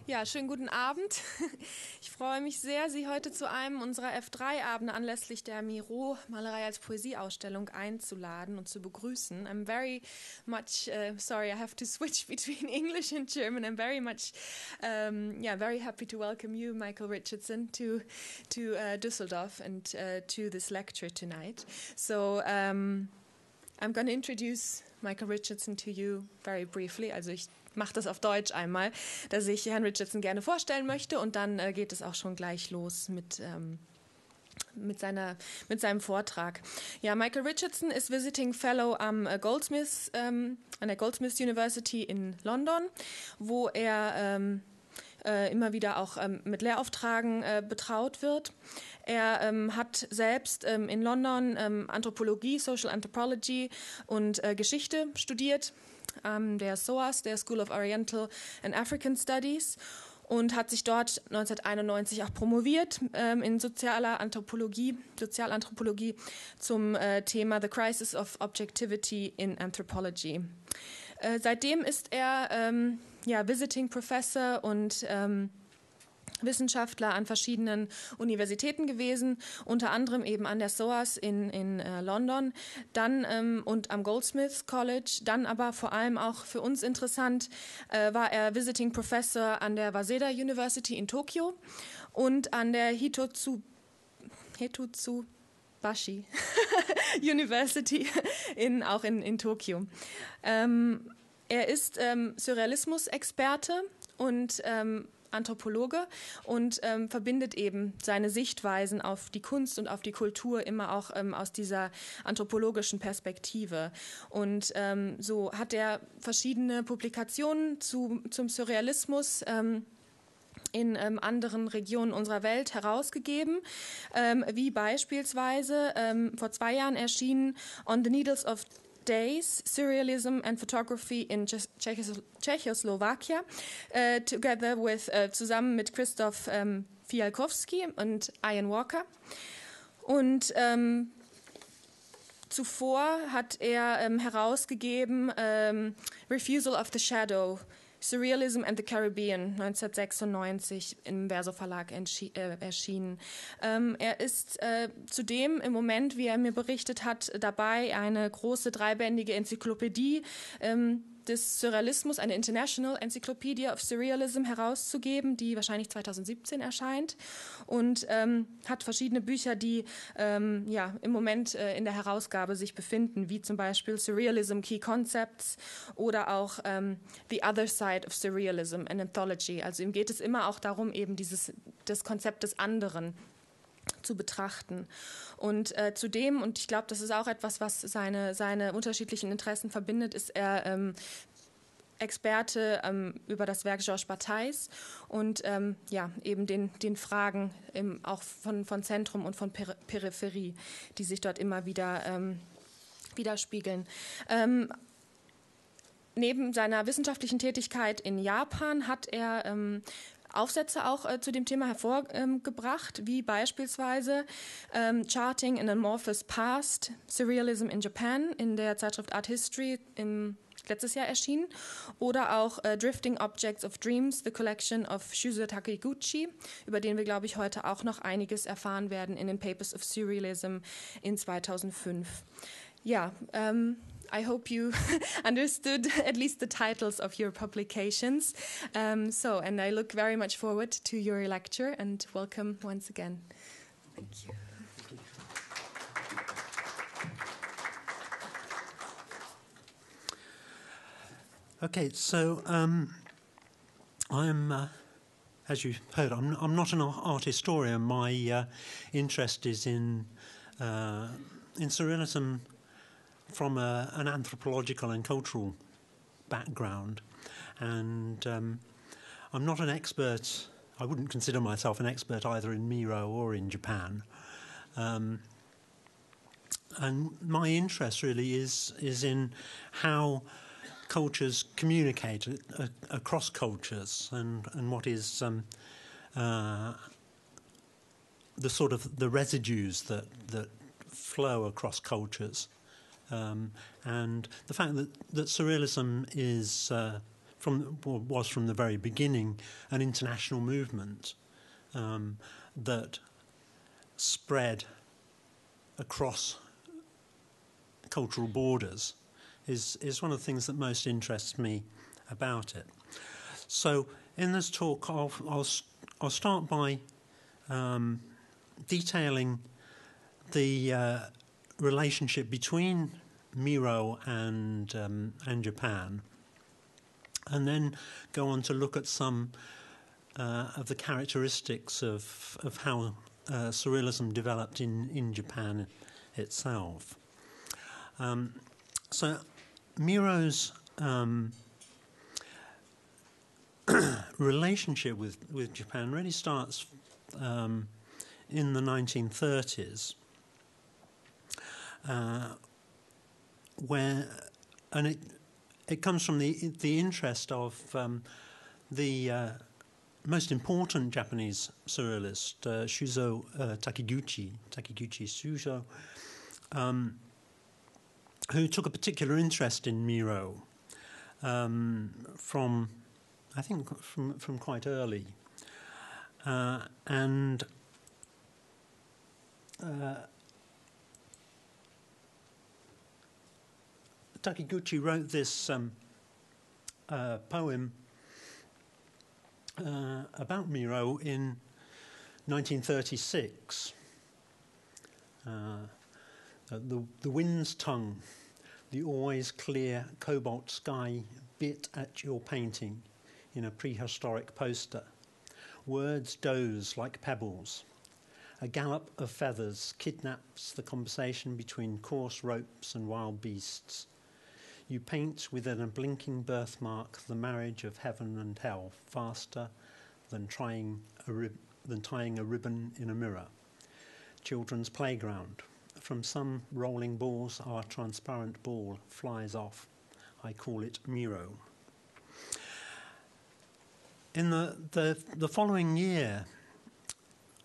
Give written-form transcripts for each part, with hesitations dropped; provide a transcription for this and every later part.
Ja, schönen guten Abend. Ich freue mich sehr, Sie heute zu einem unserer F3-Abende anlässlich der Miró Malerei als Poesieausstellung einzuladen und zu begrüßen. I'm very much, sorry, I have to switch between English and German. I'm very much, very happy to welcome you, Michael Richardson, to Düsseldorf and to this lecture tonight. So, I'm going to introduce Michael Richardson to you very briefly. Also ich mache das auf Deutsch einmal, dass ich Herrn Richardson gerne vorstellen möchte und dann geht es auch schon gleich los mit seinem Vortrag. Ja, Michael Richardson ist Visiting Fellow am Goldsmith, an der Goldsmith University in London, wo er immer wieder auch mit Lehrauftragen betraut wird. Er hat selbst in London Anthropologie, Social Anthropology und Geschichte studiert, der SOAS, der School of Oriental and African Studies, und hat sich dort 1991 auch promoviert in Sozialanthropologie zum Thema The Crisis of Objectivity in Anthropology. Seitdem ist er Visiting Professor und Wissenschaftler an verschiedenen Universitäten gewesen, unter anderem eben an der SOAS in London, dann und am Goldsmith College, dann aber vor allem auch für uns interessant war er Visiting Professor an der Waseda University in Tokio und an der Hitotsubashi University auch in Tokio. Er ist Surrealismus-Experte und Anthropologe und verbindet eben seine Sichtweisen auf die Kunst und auf die Kultur immer auch aus dieser anthropologischen Perspektive. Und so hat er verschiedene Publikationen zum Surrealismus in anderen Regionen unserer Welt herausgegeben, wie beispielsweise vor 2 Jahren erschienen On the Needles of Days, Surrealism and Photography in Czechoslovakia, zusammen mit Christoph Fijalkowski und Ian Walker. Und zuvor hat er herausgegeben Refusal of the Shadow, Surrealism and the Caribbean, 1996 im Verso Verlag erschienen. Er ist zudem im Moment, wie er mir berichtet hat, dabei, eine große 3-bändige Enzyklopädie des Surrealismus, eine International Encyclopedia of Surrealism herauszugeben, die wahrscheinlich 2017 erscheint, und hat verschiedene Bücher, die im Moment in der Herausgabe sich befinden, wie zum Beispiel Surrealism Key Concepts oder auch The Other Side of Surrealism, an Anthology. Also ihm geht es immer auch darum, eben das Konzept des anderen zu betrachten. Und zudem, und ich glaube, das ist auch etwas, was seine unterschiedlichen Interessen verbindet, ist er Experte über das Werk Georges Batailles und eben den Fragen auch von Zentrum und von Peripherie, die sich dort immer wieder widerspiegeln. Neben seiner wissenschaftlichen Tätigkeit in Japan hat er Aufsätze auch zu dem Thema hervorgebracht, wie beispielsweise Charting an Amorphous Past, Surrealism in Japan in der Zeitschrift Art History letztes Jahr erschienen, oder auch Drifting Objects of Dreams, the Collection of Shuzo Takiguchi, über den wir, glaube ich, heute auch noch einiges erfahren werden in den Papers of Surrealism in 2005. Ja, I hope you understood at least the titles of your publications. And I look very much forward to your lecture and welcome once again. Thank you. Okay, so I'm, as you heard, I'm not an art historian. My interest is in surrealism from an anthropological and cultural background, and I'm not an expert. I wouldn't consider myself an expert either in Miró or in Japan, and my interest really is in how cultures communicate across cultures, and what is the sort of the residues that flow across cultures. And the fact that surrealism is, was from the very beginning an international movement that spread across cultural borders is one of the things that most interests me about it. So in this talk, I'll start by detailing the relationship between Miró and Japan, and then go on to look at some of the characteristics of how Surrealism developed in Japan itself. So Miró's relationship with Japan really starts in the 1930s, and it comes from the interest of the most important Japanese surrealist, Shuzo Takiguchi Shuzo, who took a particular interest in Miró from quite early, and Takiguchi wrote this poem about Miró in 1936. The wind's tongue, the always clear cobalt sky bit at your painting in a prehistoric poster. Words doze like pebbles. A gallop of feathers kidnaps the conversation between coarse ropes and wild beasts. You paint within a blinking birthmark the marriage of heaven and hell, faster than tying a ribbon in a mirror. Children's playground. From some rolling balls, our transparent ball flies off. I call it Miró. In the following year,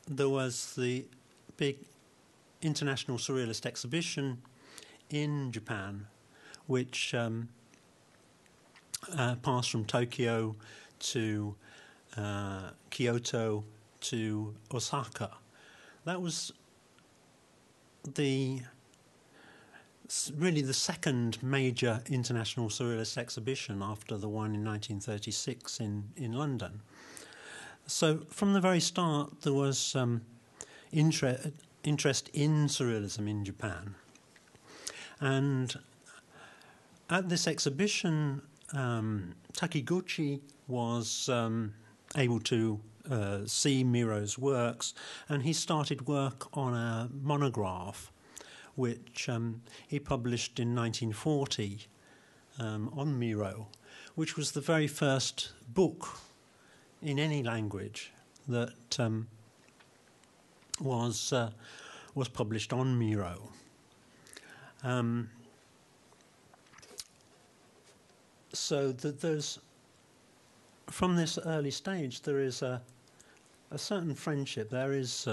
there was the big international surrealist exhibition in Japan, which passed from Tokyo to Kyoto to Osaka. That was really the second major international surrealist exhibition after the one in 1936 in London. So from the very start there was interest in surrealism in Japan. And at this exhibition, Takiguchi was able to see Miró's works, and he started work on a monograph which he published in 1940 on Miró, which was the very first book in any language that was published on Miró. So that there's, from this early stage, there is a certain friendship. There is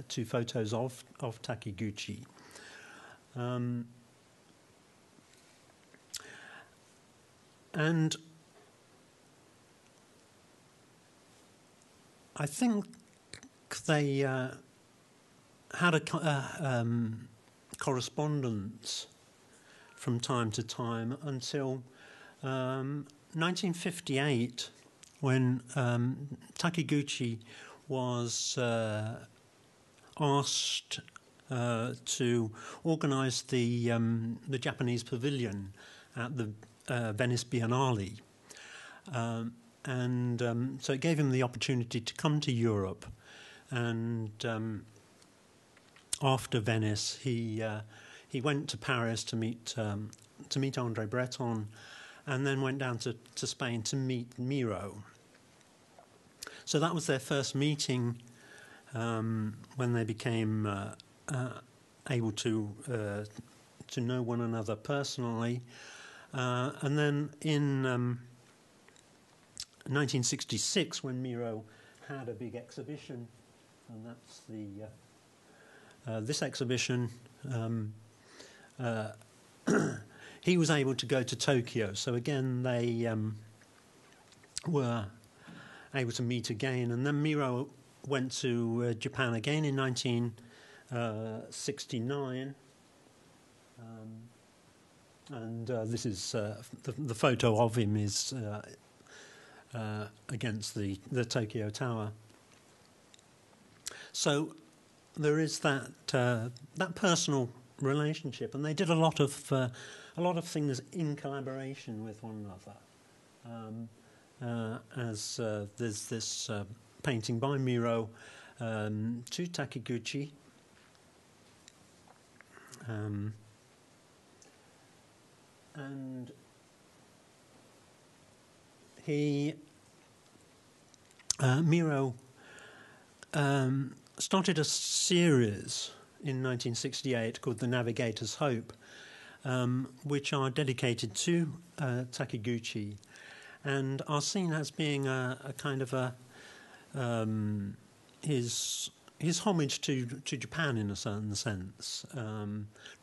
two photos of Takiguchi. And I think they had a correspondence from time to time until 1958, when Takiguchi was asked to organise the Japanese pavilion at the Venice Biennale, so it gave him the opportunity to come to Europe. And after Venice, he went to Paris to meet André Breton, and then went down to Spain to meet Miró. So that was their first meeting when they became able to know one another personally. And then in 1966, when Miró had a big exhibition, and that's this exhibition, he was able to go to Tokyo. So again, they were able to meet again. And then Miró went to Japan again in 1969. And this is the photo of him is against the Tokyo Tower. So there is that that personal relationship, and they did a lot of things in collaboration with one another. As there's this painting by Miró to Takiguchi. And he, Miró, started a series in 1968 called The Navigator's Hope, which are dedicated to Takiguchi, and are seen as being a kind of a his homage to Japan in a certain sense,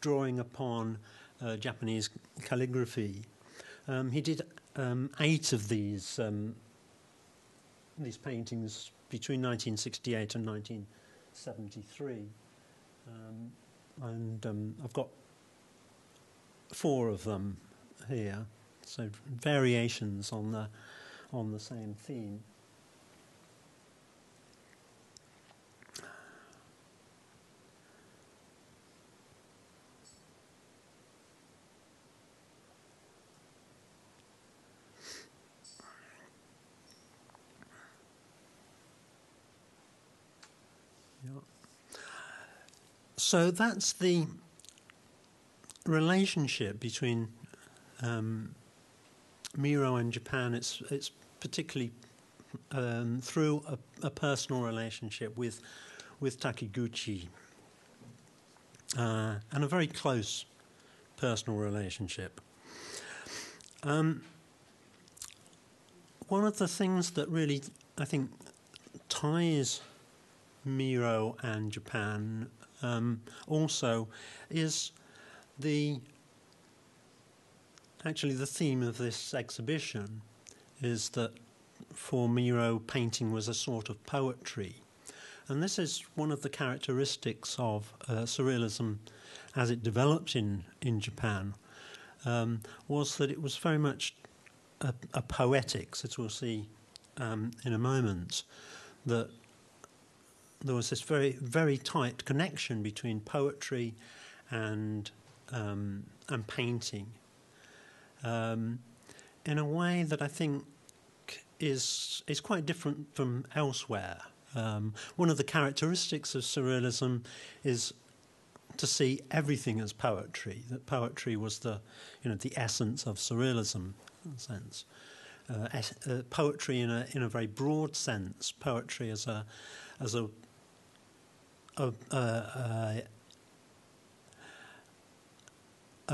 drawing upon Japanese calligraphy. He did 8 of these paintings between 1968 and 1973, and I've got 4 of them here, so variations on the same theme. So that's the relationship between Miró and Japan. It's particularly through a personal relationship with Takiguchi, and a very close personal relationship. One of the things that really, I think, ties Miró and Japan also is actually the theme of this exhibition is that for Miró, painting was a sort of poetry, and this is one of the characteristics of surrealism as it developed in Japan, was that it was very much a poetics, as we'll see in a moment, that there was this very, very tight connection between poetry and painting, in a way that I think is quite different from elsewhere. One of the characteristics of surrealism is to see everything as poetry. That poetry was the essence of surrealism, in a sense. Poetry in a very broad sense. Poetry as a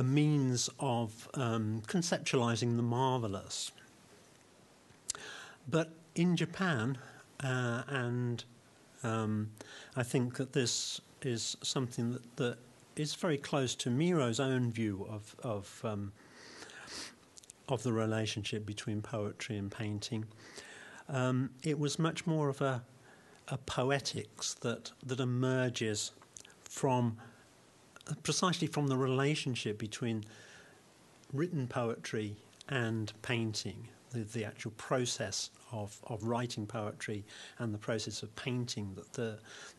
means of conceptualizing the marvelous. But in Japan, and I think that this is something that is very close to Miró's own view of the relationship between poetry and painting. It was much more of a poetics that emerges precisely from the relationship between written poetry and painting, the actual process of writing poetry and the process of painting, that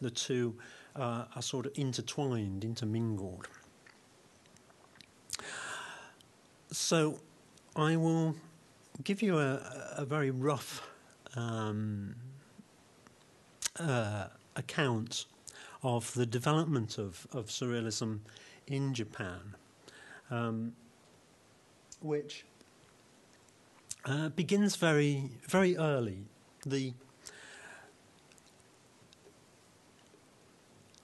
the two are sort of intertwined, intermingled. So I will give you a very rough account of the development of surrealism in Japan, which begins very, very early. The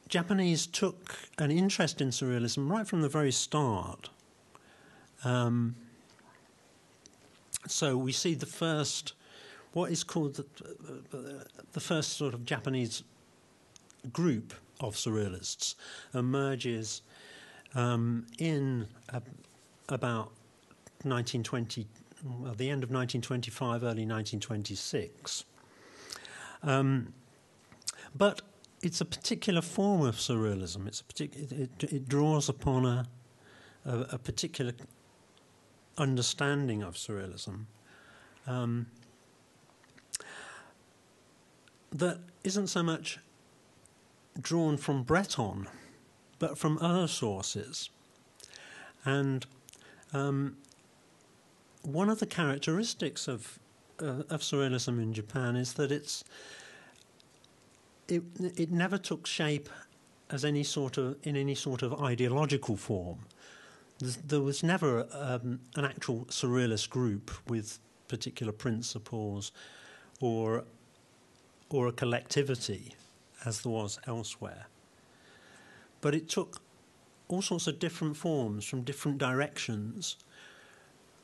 Japanese took an interest in surrealism right from the very start. So we see the first, what is called the first sort of Japanese group of surrealists emerges in about 1920, at the end of 1925, early 1926. But it's a particular form of surrealism. It draws upon a particular understanding of surrealism that isn't so much drawn from Breton, but from other sources. And one of the characteristics of surrealism in Japan is that it never took shape as in any sort of ideological form. There was never an actual surrealist group with particular principles or a collectivity as there was elsewhere. But it took all sorts of different forms from different directions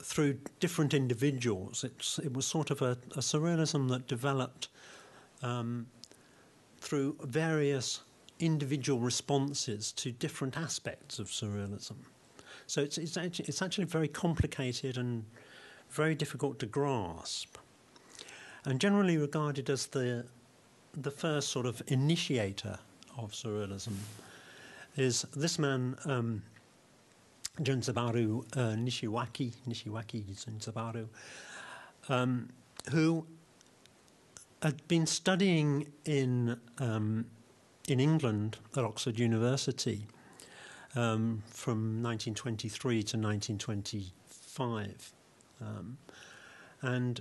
through different individuals. It was sort of a surrealism that developed through various individual responses to different aspects of surrealism. So it's actually very complicated and very difficult to grasp, and generally regarded as the first sort of initiator of surrealism is this man, Junzabaru Nishiwaki Junzabaru, who had been studying in England at Oxford University from 1923 to 1925, and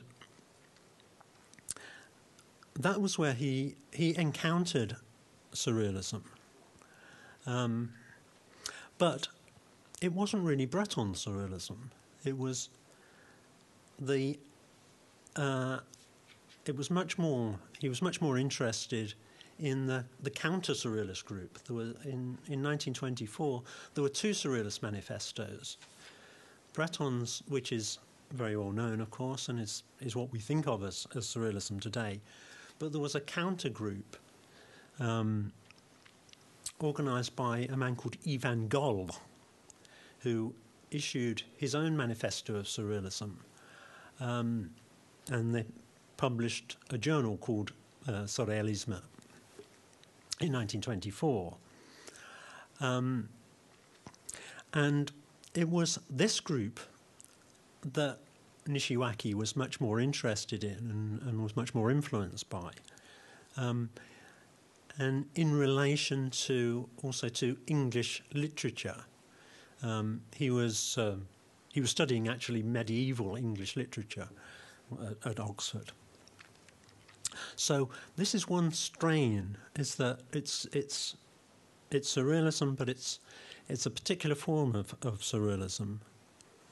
that was where he encountered surrealism. But it wasn't really Breton surrealism. It was much more. He was much more interested in the counter-surrealist group. There were in 1924 there were two surrealist manifestos. Breton's, which is very well known, of course, and is what we think of as surrealism today. But there was a counter group organised by a man called Ivan Gol, who issued his own manifesto of surrealism, and they published a journal called Surrealisme in 1924. And it was this group that Nishiwaki was much more interested in and was much more influenced by. And in relation to also to English literature, he was studying actually medieval English literature at Oxford. So this is one strain: is that it's surrealism, but it's a particular form of surrealism,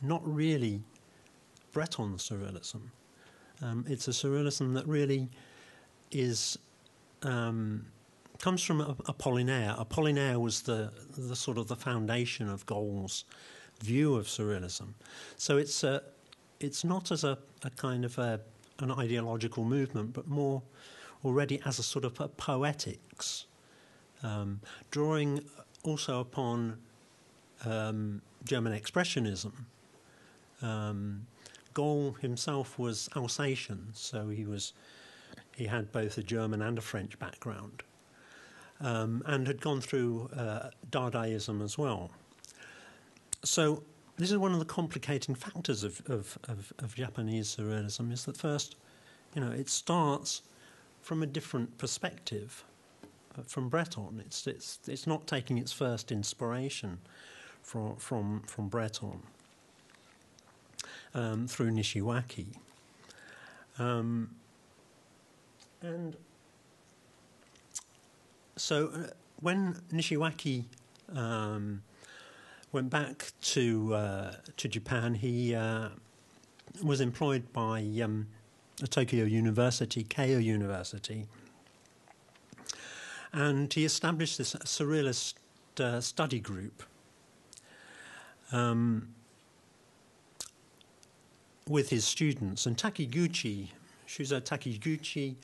not really Breton surrealism. It's a surrealism that really is comes from Apollinaire. Apollinaire was the sort of the foundation of Gol's view of surrealism. So it's not as a kind of an ideological movement, but more already as a sort of a poetics, drawing also upon German expressionism. Gol himself was Alsatian, so he had both a German and a French background, and had gone through Dadaism as well. So this is one of the complicating factors of Japanese surrealism, is that first, it starts from a different perspective from Breton. It's not taking its first inspiration from Breton through Nishiwaki. And so when Nishiwaki went back to Japan, he was employed by Tokyo University, Keio University, and he established this surrealist study group with his students. And Shuzo Takiguchi,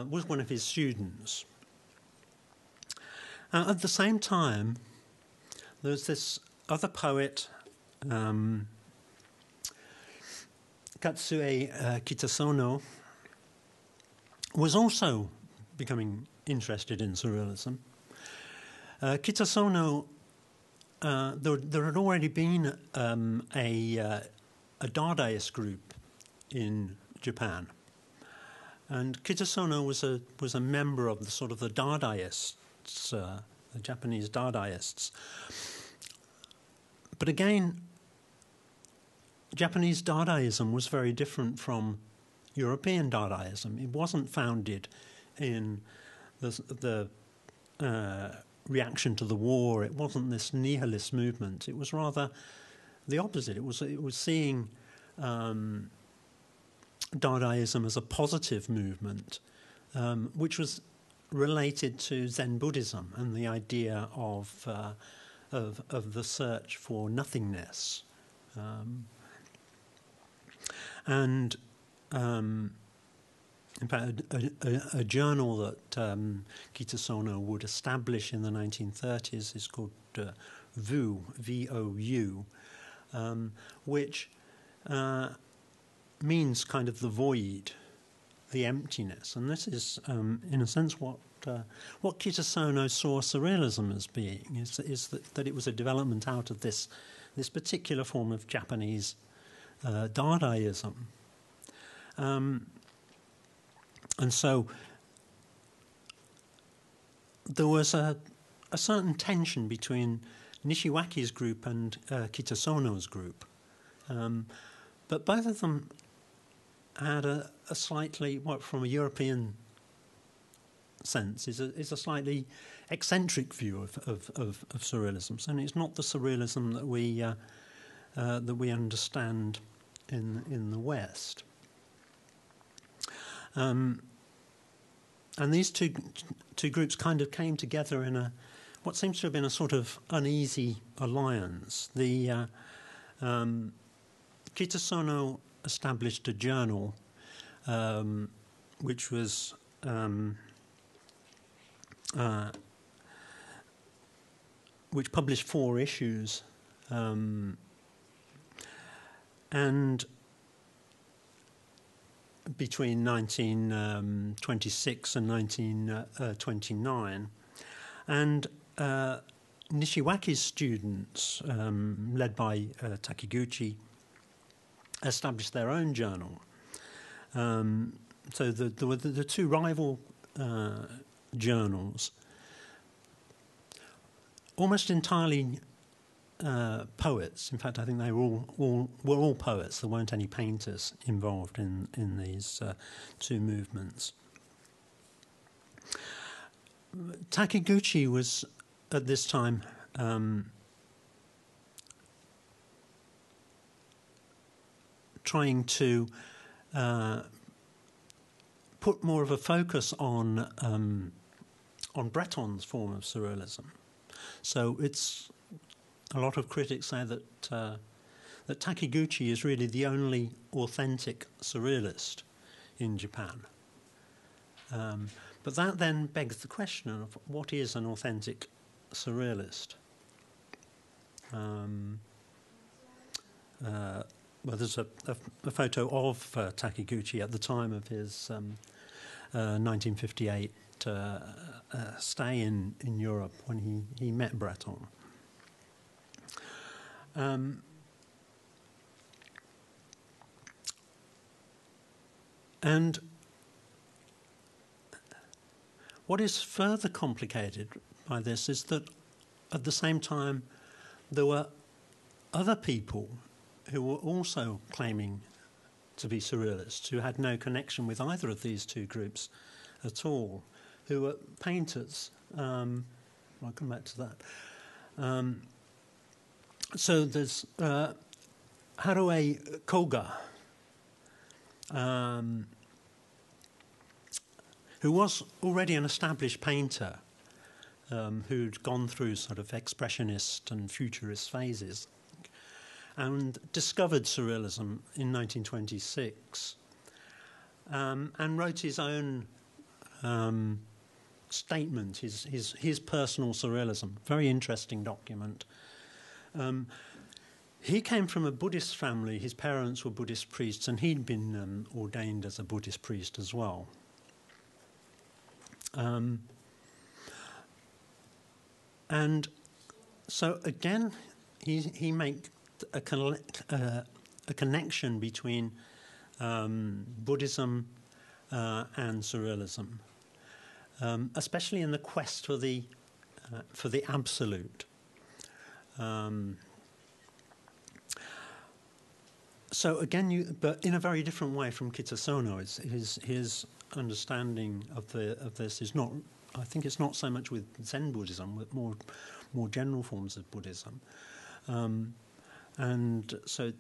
was one of his students. At the same time, there was this other poet Katsue Kitasono was also becoming interested in surrealism. Kitasono, there had already been a Dadaist group in Japan, and Kitasono was a member of the sort of the Dadaists, the Japanese Dadaists. But again, Japanese Dadaism was very different from European Dadaism. It wasn't founded in the reaction to the war. It wasn't this nihilist movement. It was rather the opposite. It was seeing Dadaism as a positive movement, which was related to Zen Buddhism and the idea of the search for nothingness. In fact, a journal that Kitasono would establish in the 1930s is called VOU, V-O-U, which means kind of the void, the emptiness. And this is, in a sense, what Kitasono saw surrealism as being, is that it was a development out of this particular form of Japanese Dadaism. And so there was a certain tension between Nishiwaki's group and Kitasono's group. But both of them had a slightly, from a European sense, is a slightly eccentric view of surrealism. And it's not the surrealism that we understand in the West. And these two groups kind of came together in what seems to have been a sort of uneasy alliance. The Kitasono established a journal which was which published 4 issues, and between 1926 and 1929, and Nishiwaki's students, led by Takiguchi, established their own journal. So there were the 2 rival journals, almost entirely poets. In fact, I think they were all poets. There weren't any painters involved in these 2 movements. Takiguchi was at this time trying to put more of a focus on Breton's form of surrealism. So it's a lot of critics say that that Takiguchi is really the only authentic surrealist in Japan. But that then begs the question of what is an authentic surrealist? Well, there's a photo of Takiguchi at the time of his 1958 stay in Europe when he met Breton. And what is further complicated by this is that at the same time there were other people who were also claiming to be surrealists, who had no connection with either of these 2 groups at all, who were painters. I'll come back to that. So there's Haruo Koga, who was already an established painter, who'd gone through sort of expressionist and futurist phases, and discovered surrealism in 1926, and wrote his own statement, his personal surrealism. Very interesting document. he came from a Buddhist family. His parents were Buddhist priests, and he'd been ordained as a Buddhist priest as well. And so again, he makes a connection between Buddhism and Surrealism, especially in the quest for the absolute. So again, but in a very different way from Kitasono. His understanding of this is not. I think it's not so much with Zen Buddhism, but more general forms of Buddhism, and so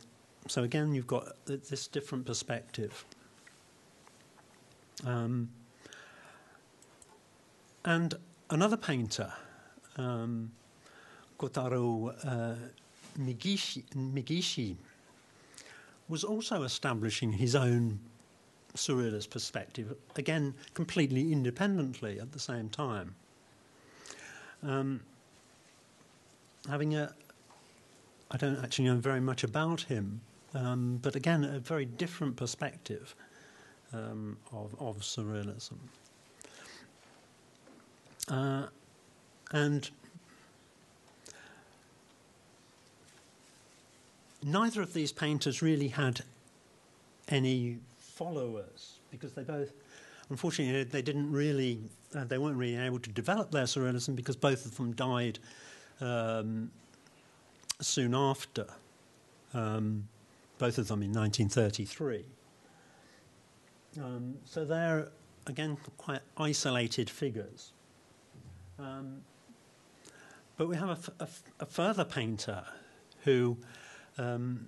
again, you've got this different perspective. And another painter, Kotaro Migishi, was also establishing his own surrealist perspective, again, completely independently at the same time. I don't actually know very much about him, but again, a very different perspective of surrealism. And neither of these painters really had any followers, because they both, unfortunately, they didn't really, they weren't really able to develop their surrealism because both of them died soon after, both of them in 1933. So they're, again, quite isolated figures. But we have a further painter who, Ichiro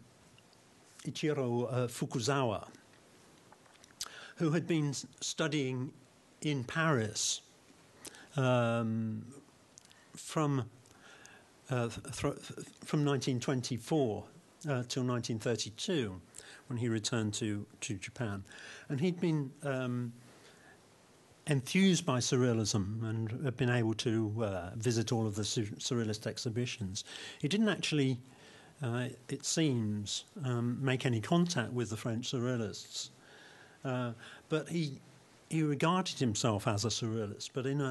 Fukuzawa, who had been studying in Paris from 1924 till 1932, when he returned to Japan. And he'd been enthused by surrealism and had been able to visit all of the surrealist exhibitions. He didn't actually, it seems, make any contact with the French surrealists. But he regarded himself as a surrealist, but in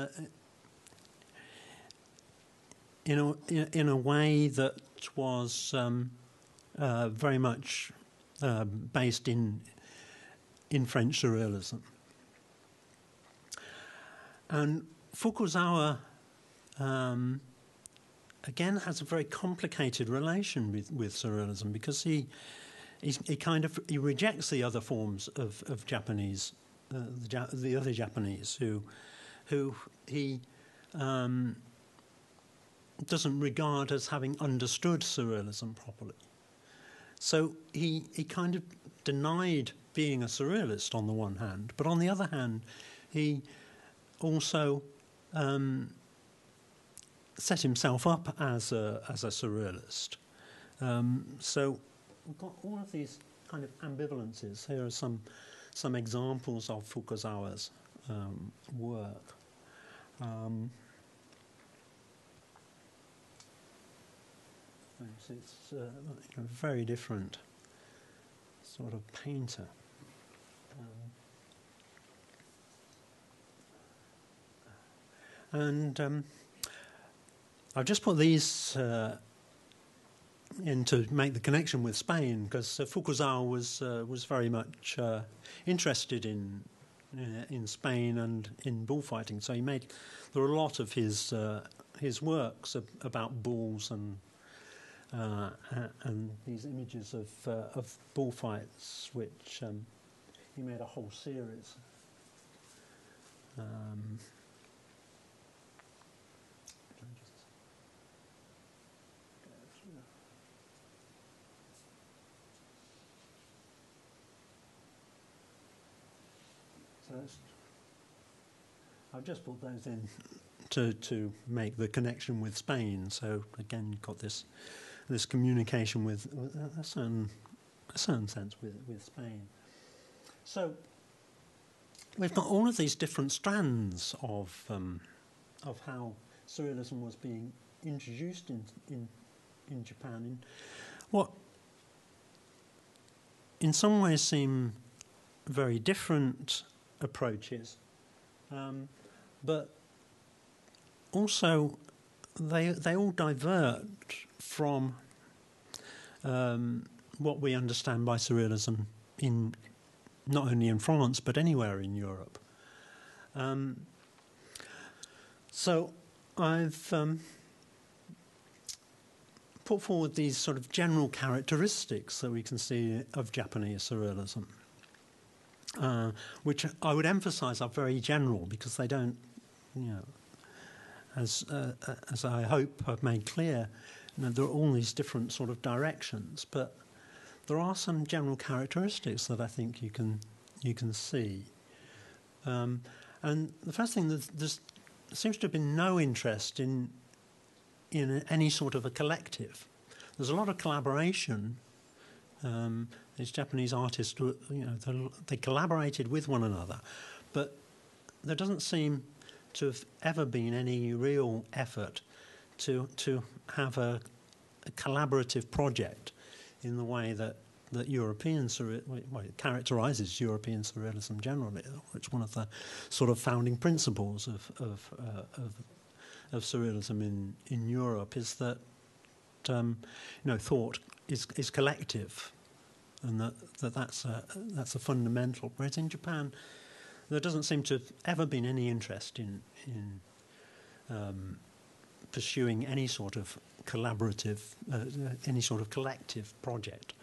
a way that was very much based in French surrealism. And Fukuzawa again has a very complicated relation with surrealism, because he rejects the other forms of Japanese, the other Japanese who he doesn't regard as having understood surrealism properly. So he kind of denied being a surrealist on the one hand, but on the other hand, he also set himself up as a surrealist. So we've got all of these kind of ambivalences. Here are some examples of Fukuzawa's work. It's a very different sort of painter. And I've just put these in to make the connection with Spain, because Fukuzawa was very much interested in Spain and in bullfighting. So there are a lot of his works about bulls and these images of bullfights, which he made a whole series. I've just put those in to make the connection with Spain. So again, you've got this communication with a certain sense with Spain. So we've got all of these different strands of how surrealism was being introduced in Japan, what in some ways seem very different approaches, but also they all divert from what we understand by surrealism in not only in France but anywhere in Europe. So I've put forward these sort of general characteristics that we can see of Japanese surrealism, which I would emphasize are very general because they don't, as I hope I've made clear, there are all these different sort of directions, but there are some general characteristics that I think you can see. And the first thing, there seems to have been no interest in any sort of a collective. There's a lot of collaboration. These Japanese artists, they collaborated with one another, but there doesn't seem to have ever been any real effort to have a collaborative project in the way that European it characterises European surrealism generally. It's one of the sort of founding principles of surrealism in Europe is that thought is collective, and that's a fundamental. Whereas in Japan, there doesn't seem to have ever been any interest in pursuing any sort of collaborative, any sort of collective project,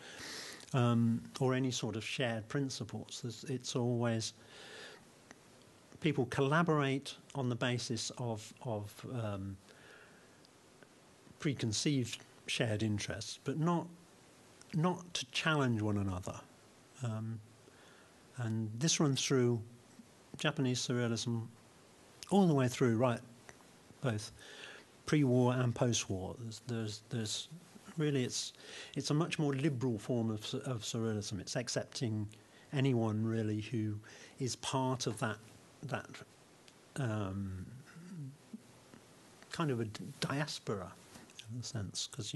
or any sort of shared principles. It's always people collaborate on the basis of preconceived shared interests, but not to challenge one another. And this runs through Japanese surrealism all the way through, right, both pre-war and post-war. There's really it's a much more liberal form of surrealism. It's accepting anyone really who is part of that kind of a diaspora in a sense, because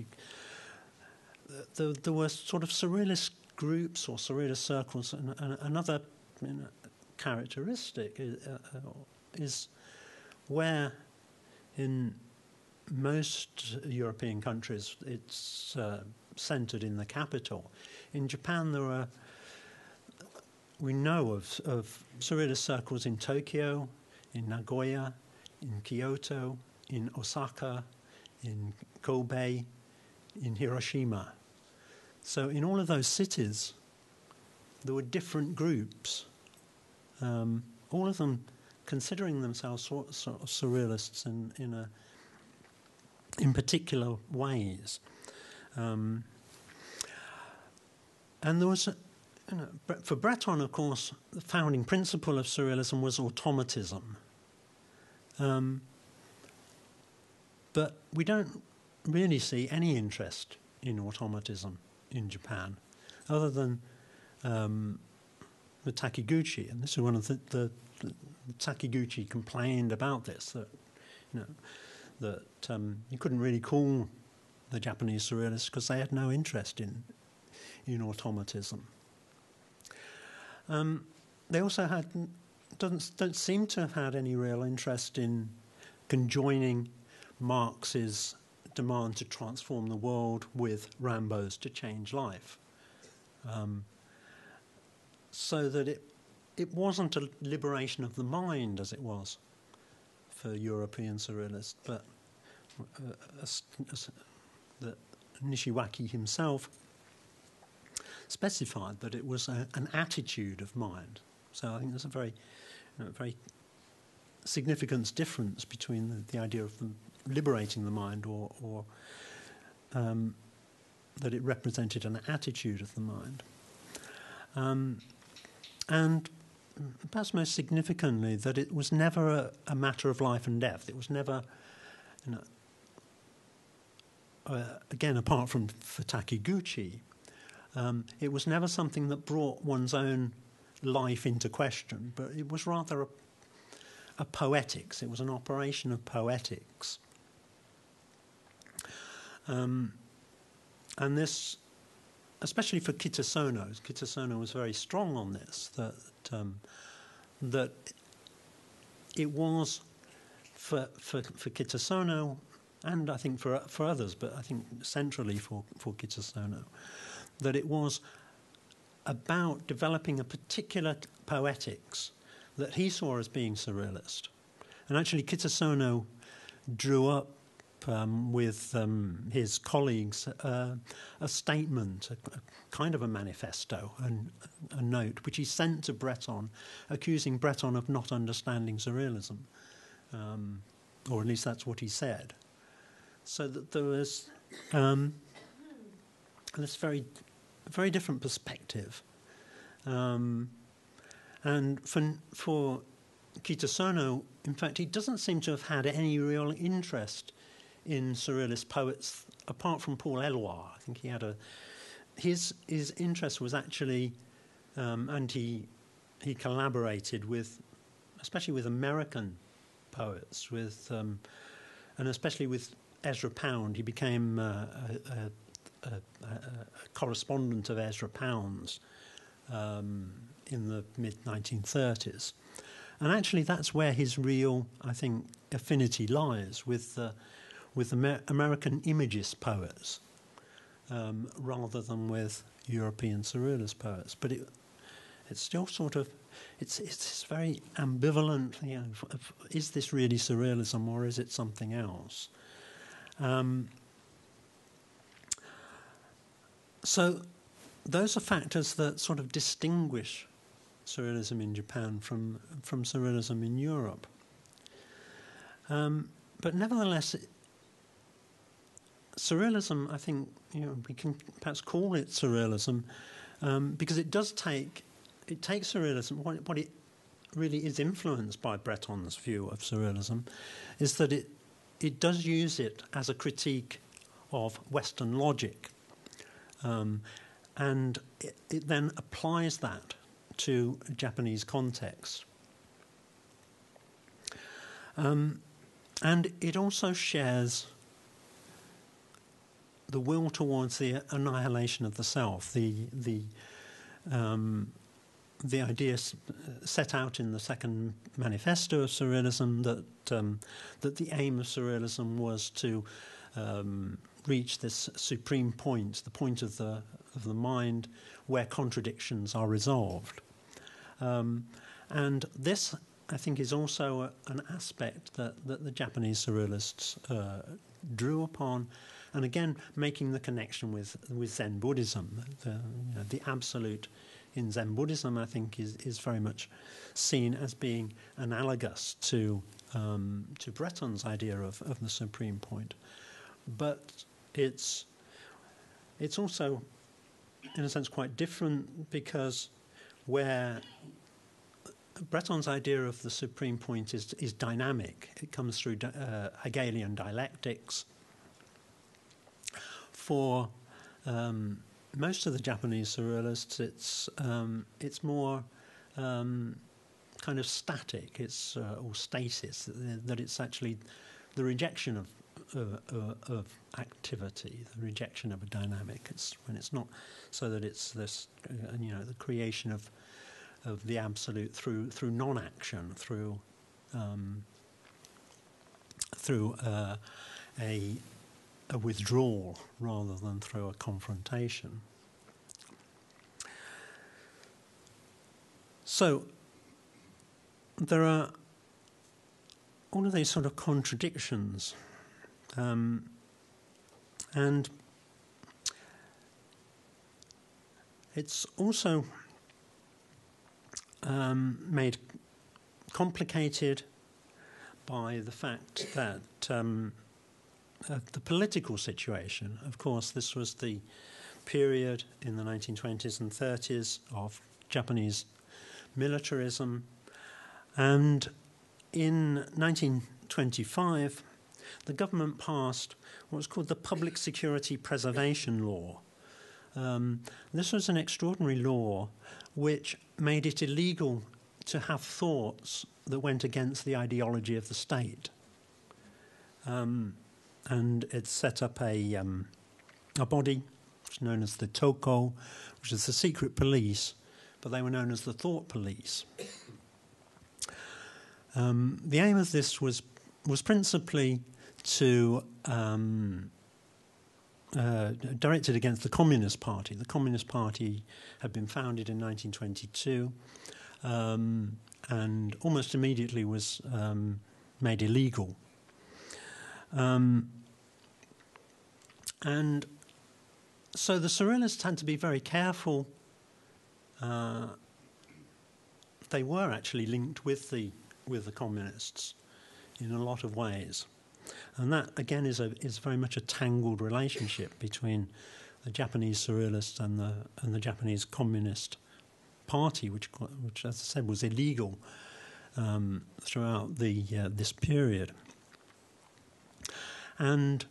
there were sort of surrealist groups or surrealist circles, and another characteristic is where in most European countries it's centred in the capital. In Japan we know of surrealist circles in Tokyo, in Nagoya, in Kyoto, in Osaka, in Kobe, in Hiroshima. So in all of those cities there were different groups, all of them considering themselves sort of surrealists in particular ways. And there was, for Breton, of course, the founding principle of surrealism was automatism. But we don't really see any interest in automatism in Japan, other than the Takiguchi. And this is one of the Takiguchi complained about this, that you couldn't really call the Japanese surrealists because they had no interest in automatism. They also don't seem to have had any real interest in conjoining Marx's demand to transform the world with Rimbaud's to change life, so that it wasn't a liberation of the mind as it was for European surrealists, but that Nishiwaki himself specified that it was an attitude of mind. So I think there's a very significant difference between the idea of them liberating the mind or that it represented an attitude of the mind. And perhaps most significantly, that it was never a matter of life and death. It was never, again, apart from for Takiguchi, it was never something that brought one's own life into question, but it was rather a poetics. It was an operation of poetics. And and this, especially for Kitasono was very strong on this, that it was for Kitasono, and I think for others, but I think centrally for Kitasono, that it was about developing a particular poetics that he saw as being surrealist. And actually Kitasono drew up with his colleagues a statement, a kind of a manifesto, a note, which he sent to Breton, accusing Breton of not understanding surrealism, or at least that's what he said. So that there was this very different perspective. And for Kitasono, in fact, he doesn't seem to have had any real interest in surrealist poets apart from Paul Eluard. I think he had his interest was actually, and he collaborated with, especially with American poets, and especially with Ezra Pound. He became a correspondent of Ezra Pound's in the mid-1930s. And actually that's where his real, I think, affinity lies, with American Imagist poets, rather than with European Surrealist poets. But it's still sort of, it's very ambivalent, you know, is this really Surrealism or is it something else? So those are factors that sort of distinguish Surrealism in Japan from Surrealism in Europe. But nevertheless, Surrealism, I think, you know, we can perhaps call it Surrealism because it takes Surrealism. What it really is influenced by Breton's view of Surrealism is that it does use it as a critique of Western logic, and it then applies that to a Japanese context. And it also shares the will towards the annihilation of the self, the idea set out in the second manifesto of Surrealism that the aim of Surrealism was to reach this supreme point, the point of the mind where contradictions are resolved. And this, I think, is also an aspect that the Japanese Surrealists drew upon, and again, making the connection with Zen Buddhism. The absolute in Zen Buddhism, I think, is very much seen as being analogous to Breton's idea of the supreme point. But it's also, in a sense, quite different, because where Breton's idea of the supreme point is dynamic. It comes through Hegelian dialectics. For most of the Japanese Surrealists, it's more kind of static. It's or stasis. That it's actually the rejection of activity, the rejection of a dynamic. It's when it's not, so that it's this, the creation of the absolute through non-action, through a withdrawal rather than through a confrontation. So there are all of these sort of contradictions, and it's also made complicated by the fact that the political situation. Of course, this was the period in the 1920s and 30s of Japanese militarism, and in 1925 the government passed what was called the Public Security Preservation Law. This was an extraordinary law which made it illegal to have thoughts that went against the ideology of the state. And it set up a body known as the Toko, which is the secret police, but they were known as the thought police. The aim of this was principally to directed against the Communist Party. The Communist Party had been founded in 1922 and almost immediately was made illegal. And so the Surrealists had to be very careful. They were actually linked with the Communists in a lot of ways. And that, again, is very much a tangled relationship between the Japanese Surrealists and the Japanese Communist Party, which, as I said, was illegal throughout this period. And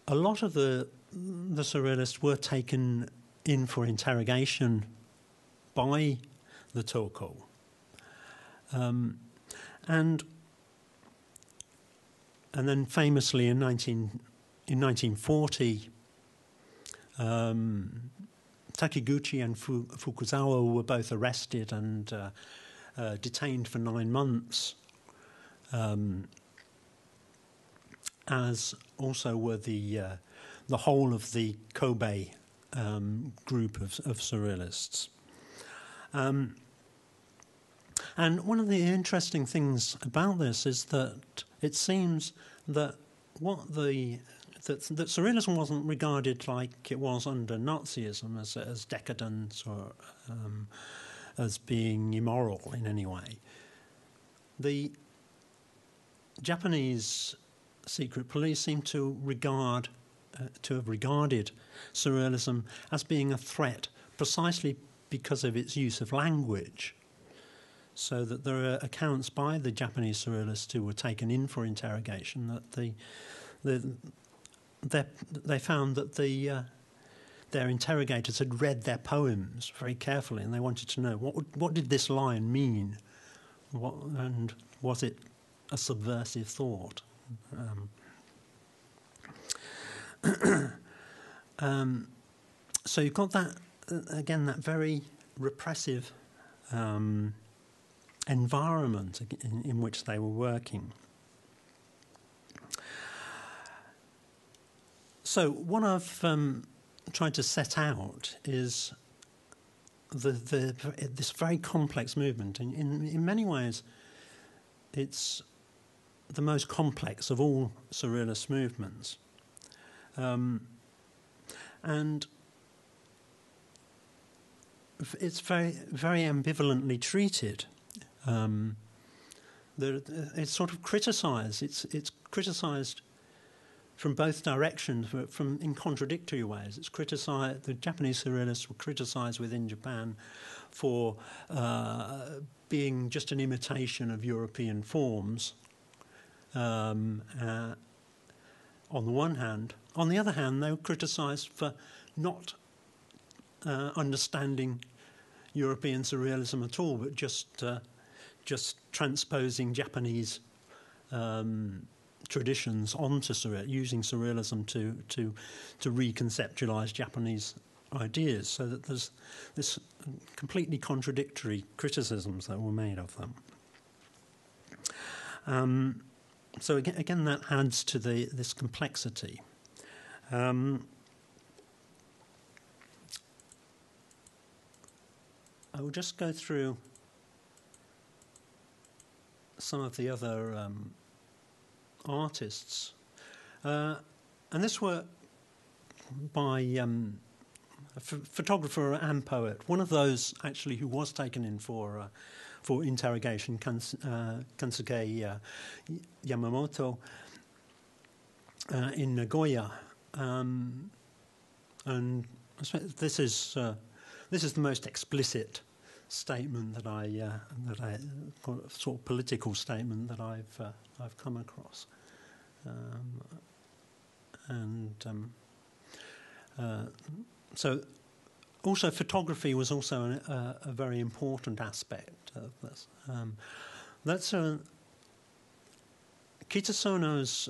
a lot of the Surrealists were taken in for interrogation by the Toko. And then famously in 1940, Takiguchi and Fukuzawa were both arrested and detained for 9 months, as also were the whole of the Kobe group of Surrealists. And one of the interesting things about this is that it seems that that Surrealism wasn't regarded like it was under Nazism as decadent or as being immoral in any way. The Japanese secret police seem to have regarded Surrealism as being a threat precisely because of its use of language. So that there are accounts by the Japanese Surrealists who were taken in for interrogation that they found that their interrogators had read their poems very carefully, and they wanted to know what did this line mean, and was it a subversive thought? So you've got that again, that very repressive environment in which they were working. So what I've tried to set out is this very complex movement. In many ways, it's the most complex of all Surrealist movements. And it's very, very ambivalently treated. It's sort of criticised. It's criticised from both directions, in contradictory ways. It's criticised. The Japanese Surrealists were criticised within Japan for being just an imitation of European forms. On the one hand, on the other hand, they were criticised for not understanding European Surrealism at all, but just transposing Japanese traditions onto using Surrealism to reconceptualize Japanese ideas, so that there's this completely contradictory criticisms that were made of them. So again, that adds to this complexity. I will just go through some of the other artists. And this work by a photographer and poet, one of those actually who was taken in for interrogation, Kansuke Yamamoto, in Nagoya. And this is the most explicit statement that I sort of political statement that I've come across, so also photography was also a very important aspect of this. Kitasono's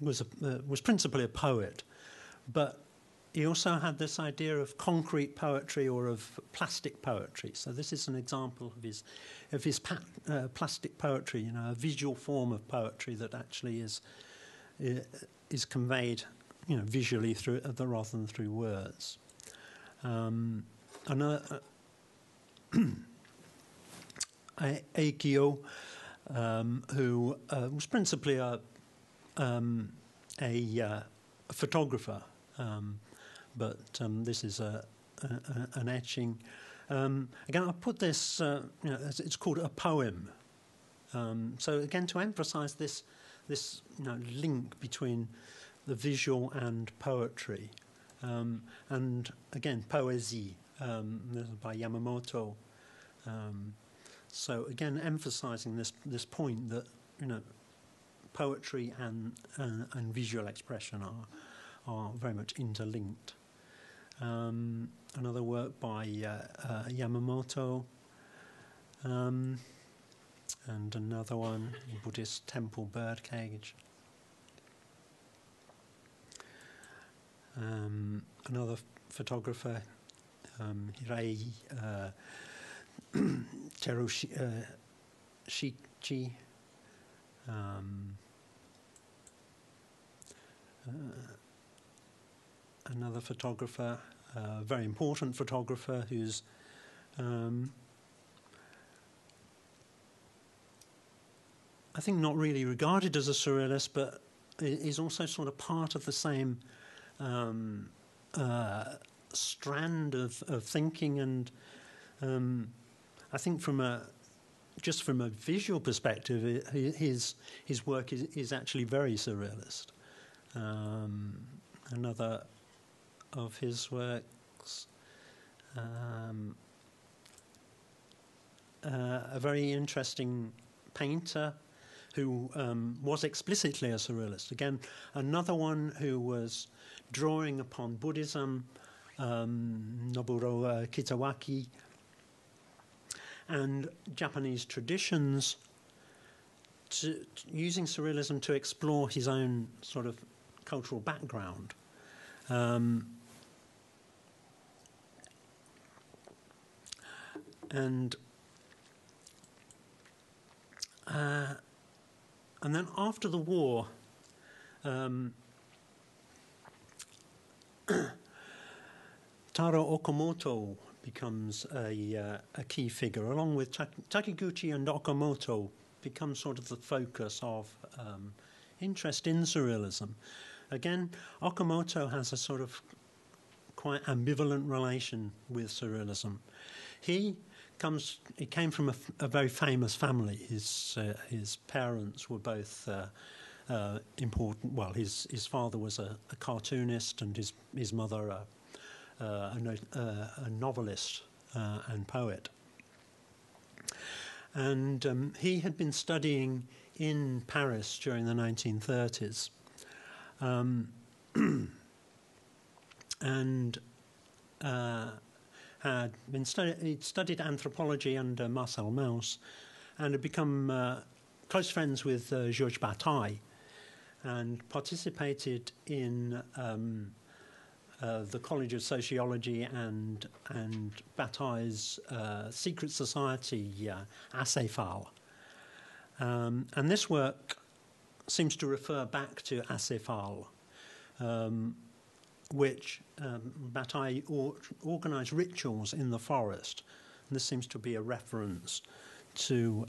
was principally a poet, but he also had this idea of concrete poetry or of plastic poetry. So this is an example of his plastic poetry, you know, a visual form of poetry that actually is conveyed, you know, visually through rather than through words. Another Aikio, who was principally a photographer, but this is an etching. Again, I put this, you know, it's called a poem. So again, to emphasise this you know, link between the visual and poetry, and again, poésie, by Yamamoto. So again, emphasising this point that, you know, poetry and visual expression are very much interlinked. Another work by Yamamoto, and another one, Buddhist Temple Birdcage. Another photographer, Hirei Terushiki. Another photographer, a very important photographer who's I think not really regarded as a surrealist, but is also sort of part of the same strand of thinking, and I think just from a visual perspective, his work is actually very surrealist. Another of his works, a very interesting painter who was explicitly a surrealist. Again, another one who was drawing upon Buddhism, Noburo Kitawaki, and Japanese traditions, using surrealism to explore his own sort of cultural background. And then after the war, Taro Okamoto becomes a key figure, along with Takiguchi and Okamoto become sort of the focus of interest in surrealism. Again, Okamoto has a sort of quite ambivalent relation with surrealism. He came from a very famous family. His parents were both important. Well, his father was a cartoonist, and his mother a novelist and poet. And he had been studying in Paris during the 1930s, and had been he'd studied anthropology under Marcel Mauss, and had become close friends with Georges Bataille, and participated in the College of Sociology and Bataille's secret society, Acéphale. And this work seems to refer back to Acéphale, which Bataille organised rituals in the forest. And this seems to be a reference to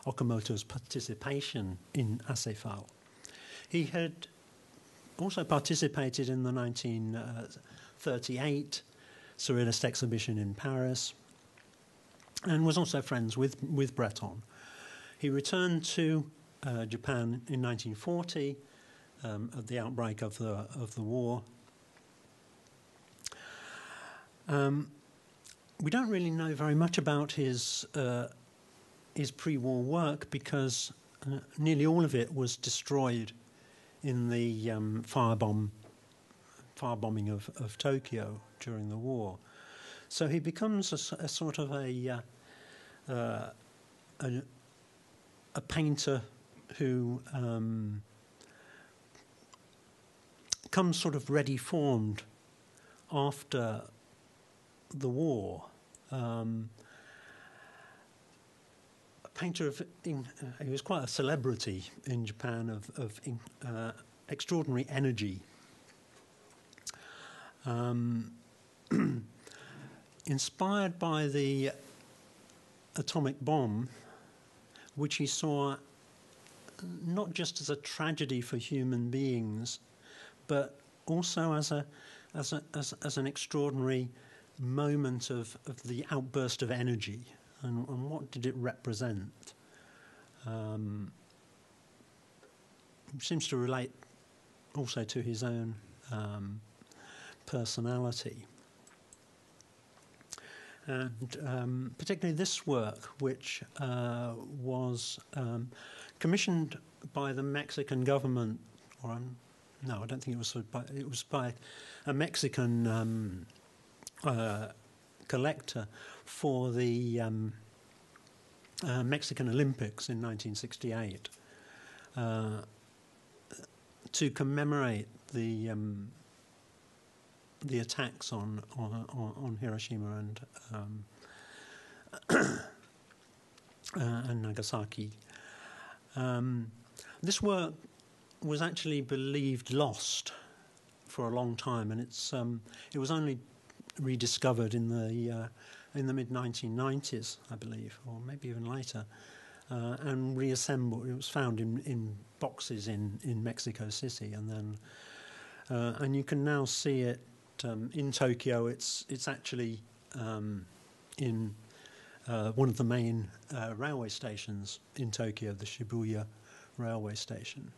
Okamoto's participation in Acéphale. He had also participated in the 1938 Surrealist exhibition in Paris, and was also friends with Breton. He returned to Japan in 1940 at the outbreak of the war. We don't really know very much about his pre-war work, because nearly all of it was destroyed in the firebombing of Tokyo during the war. So he becomes a sort of a painter who becomes sort of ready-formed after the war. A painter he was quite a celebrity in Japan of extraordinary energy. Inspired by the atomic bomb, which he saw not just as a tragedy for human beings, but also as an extraordinary moment of the outburst of energy, and what did it represent? Seems to relate also to his own personality. And particularly this work, which was commissioned by the Mexican government, or no, I don't think it was by a Mexican collector for the Mexican Olympics in 1968 to commemorate the attacks on Hiroshima and Nagasaki. This work was actually believed lost for a long time, and it was only rediscovered in the mid-1990s, I believe, or maybe even later, and reassembled. It was found in boxes in Mexico City, and then and you can now see it in Tokyo. It's actually in one of the main railway stations in Tokyo, the Shibuya railway station.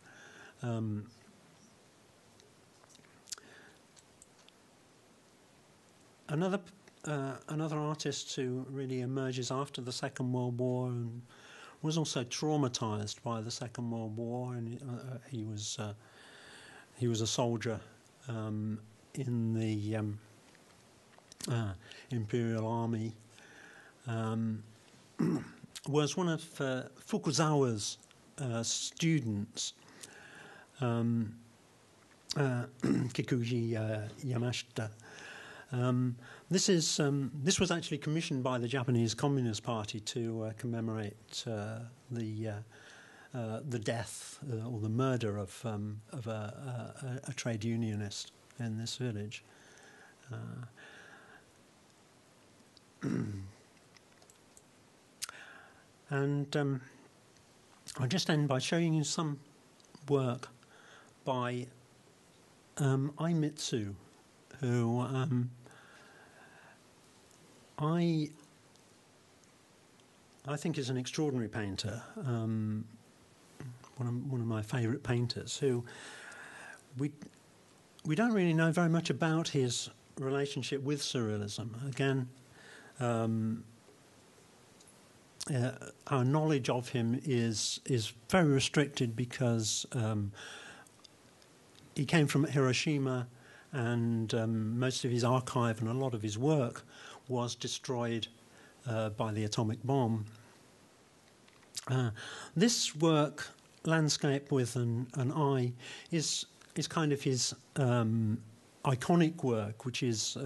Another artist who really emerges after the Second World War and was also traumatized by the Second World War, and he was a soldier in the Imperial Army. Was one of Fukuzawa's students, Kikuji Yamashita. This was actually commissioned by the Japanese Communist Party to commemorate the death or the murder of a trade unionist in this village. And I'll just end by showing you some work by Aimitsu, who I think is an extraordinary painter, one of my favourite painters, who we don't really know very much about his relationship with Surrealism. Again, our knowledge of him is very restricted because he came from Hiroshima, and most of his archive and a lot of his work was destroyed by the atomic bomb. This work, Landscape with an Eye, is kind of his iconic work, which is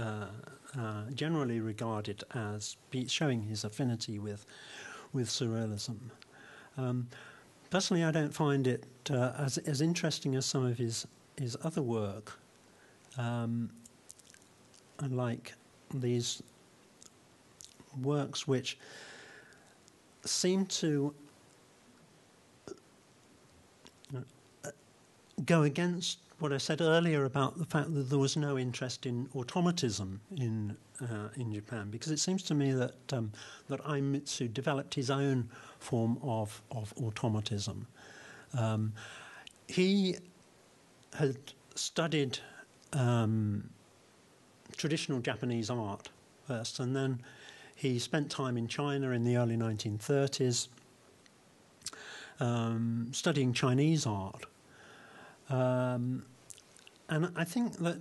generally regarded as showing his affinity with Surrealism. Personally, I don't find it as interesting as some of his other work. I like these works which seem to go against what I said earlier about the fact that there was no interest in automatism in Japan, because it seems to me that Aimitsu developed his own form of automatism. He had studied traditional Japanese art first, and then he spent time in China in the early 1930s studying Chinese art. And I think that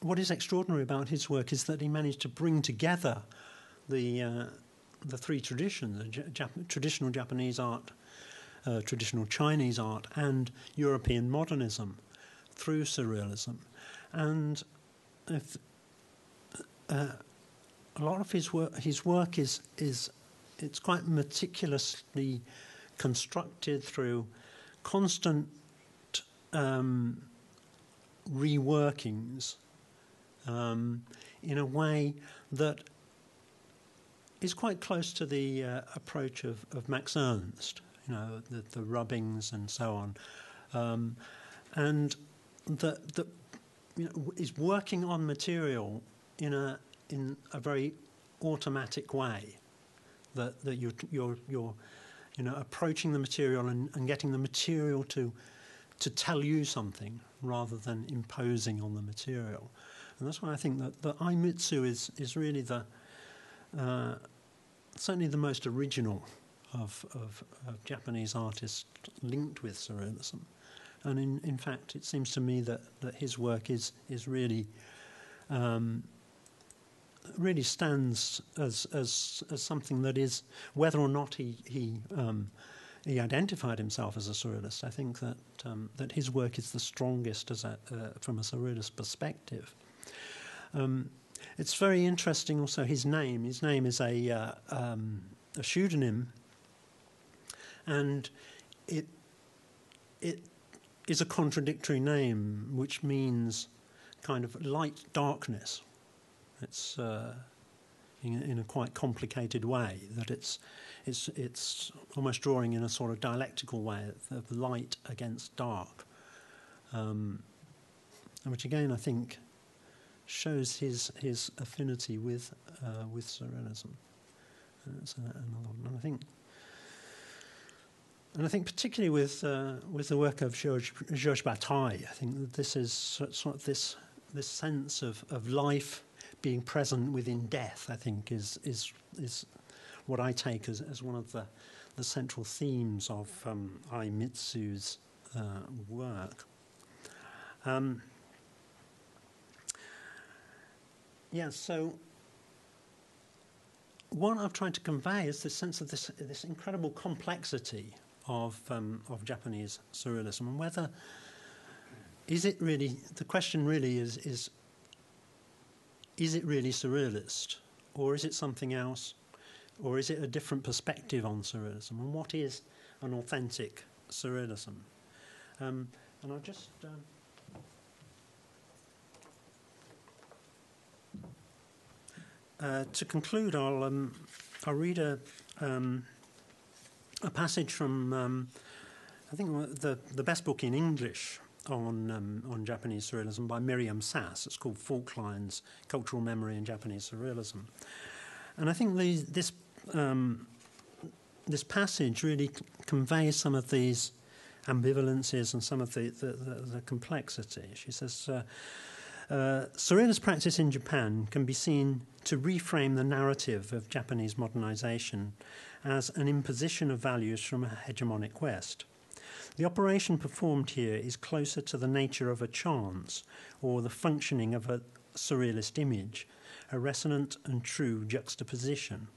what is extraordinary about his work is that he managed to bring together the three traditions: traditional Japanese art, traditional Chinese art, and European modernism, through surrealism, and if, a lot of his work is it's quite meticulously constructed through constant reworkings in a way that is quite close to the approach of Max Ernst, you know, the rubbings and so on, and that you know, is working on material in a very automatic way. That you're you know, approaching the material and getting the material to tell you something rather than imposing on the material. And that's why I think that Aimitsu is really the certainly the most original of Japanese artists linked with surrealism. And in fact, it seems to me that his work is really really stands as something that is, whether or not he identified himself as a surrealist, I think that his work is the strongest from a surrealist perspective. It's very interesting also his name. His name is a pseudonym, and it is a contradictory name, which means kind of light darkness. It's in a quite complicated way, that it's almost drawing in a sort of dialectical way of light against dark, which again I think shows his affinity with surrealism. So another one. And I think particularly with the work of Georges Bataille, I think that this is sort of this sense of life being present within death, I think, is what I take as one of the central themes of Aimitsu's work. So what I've tried to convey is this sense of this incredible complexity of Japanese surrealism, and whether is it really, the question really is it really surrealist, or is it something else, or is it a different perspective on surrealism, and what is an authentic surrealism? And I'll just to conclude, I'll read a passage from I think the best book in English on Japanese surrealism by Miriam Sass. It's called Fault Lines: Cultural Memory in Japanese Surrealism. And I think this passage really conveys some of these ambivalences and some of the complexity. She says, surrealist practice in Japan can be seen to reframe the narrative of Japanese modernization as an imposition of values from a hegemonic West. The operation performed here is closer to the nature of a chance or the functioning of a surrealist image, a resonant and true juxtaposition.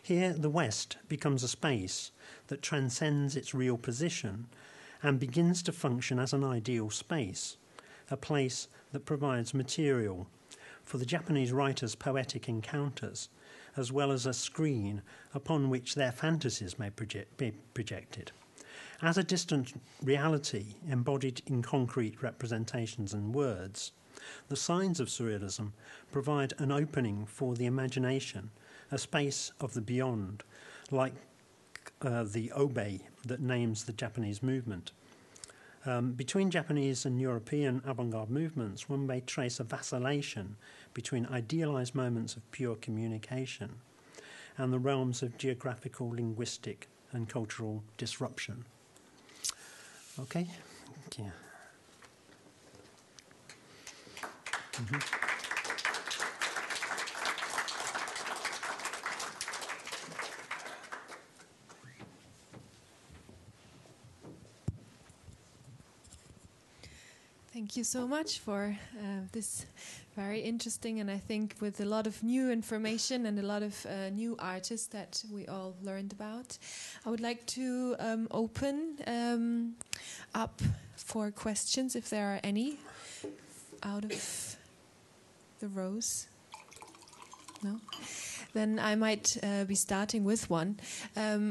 Here, the West becomes a space that transcends its real position and begins to function as an ideal space, a place that provides material for the Japanese writer's poetic encounters, as well as a screen upon which their fantasies may be projected. As a distant reality embodied in concrete representations and words, the signs of surrealism provide an opening for the imagination, a space of the beyond, like the obe that names the Japanese movement. Between Japanese and European avant-garde movements, one may trace a vacillation between idealized moments of pure communication and the realms of geographical, linguistic, and cultural disruption. Okay? Thank you. Thank you so much for this very interesting, and I think with a lot of new information and a lot of new artists that we all learned about. I would like to open up for questions, if there are any, out of the rows. No? Then I might be starting with one,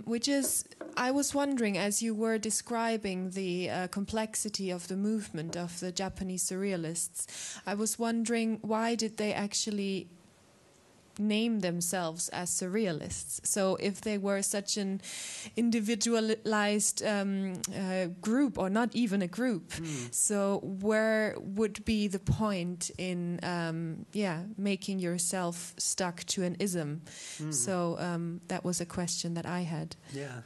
which is, I was wondering, as you were describing the complexity of the movement of the Japanese surrealists, I was wondering, why did they actually name themselves as surrealists? So if they were such an individualized group, or not even a group, so where would be the point in making yourself stuck to an ism? So that was a question that I had. Yeah,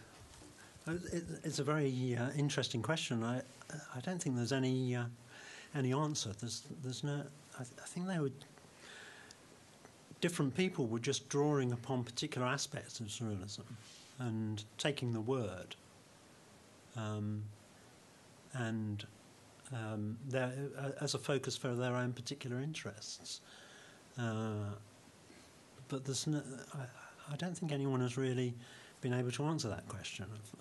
it's a very interesting question. I don't think there's any answer. There's no. I think they would. Different people were just drawing upon particular aspects of surrealism and taking the word as a focus for their own particular interests. But there's no, I don't think anyone has really been able to answer that question of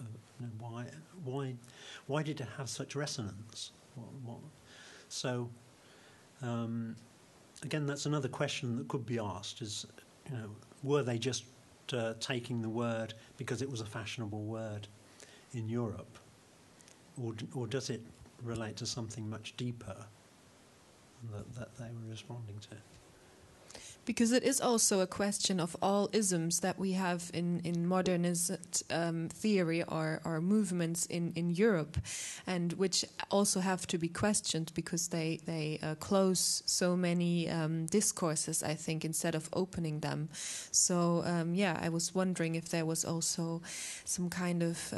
why did it have such resonance? So. Again, that's another question that could be asked: is, were they just taking the word because it was a fashionable word in Europe, or does it relate to something much deeper that they were responding to? Because it is also a question of all isms that we have in modernist theory or movements in Europe, and which also have to be questioned because they close so many discourses, I think, instead of opening them. So I was wondering if there was also some kind of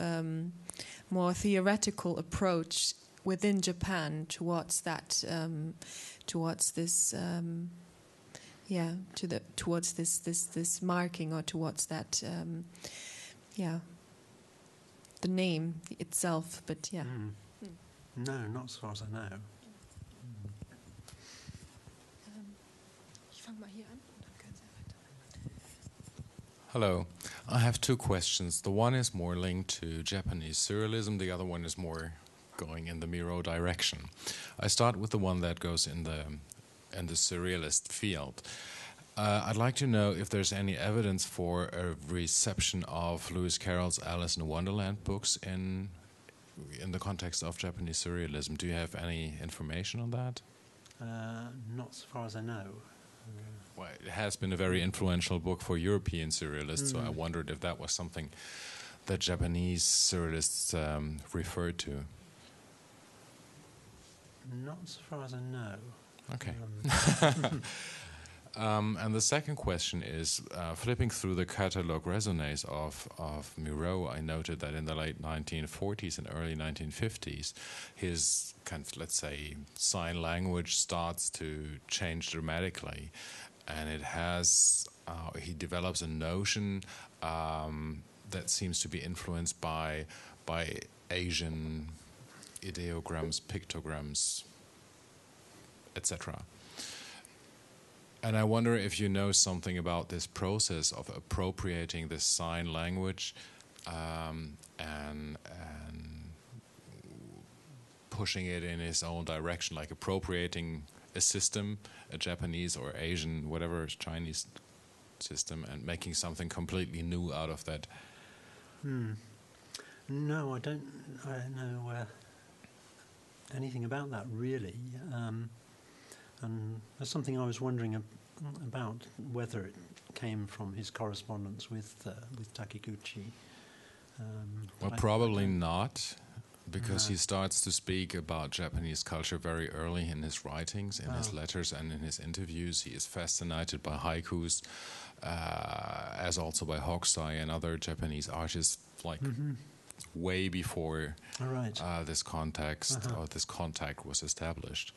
more theoretical approach within Japan towards that, towards this. Towards this marking, or towards that, the name itself. But no, not as far as I know. Hello, I have two questions. The one is more linked to Japanese surrealism. The other one is more going in the Miró direction. I start with the one that goes in the surrealist field. I'd like to know if there's any evidence for a reception of Lewis Carroll's Alice in Wonderland books in the context of Japanese surrealism. Do you have any information on that? Not so far as I know. Well, it has been a very influential book for European surrealists, so I wondered if that was something that Japanese surrealists referred to. Not so far as I know. Okay. And the second question is, flipping through the catalogue raisonnées of Miró, I noted that in the late 1940s and early 1950s, his kind of, let's say, sign language starts to change dramatically, and it has he develops a notion that seems to be influenced by Asian ideograms, pictograms, etc. And I wonder if you know something about this process of appropriating this sign language and pushing it in his own direction, like appropriating a system, a Japanese or Asian, whatever, Chinese system, and making something completely new out of that. No, I don't know anything about that, really. And there's something I was wondering about, whether it came from his correspondence with Takiguchi. Well, probably not, because he starts to speak about Japanese culture very early in his writings, in his letters and in his interviews. He is fascinated by haikus, as also by Hokusai and other Japanese artists, like way before this context or this contact was established.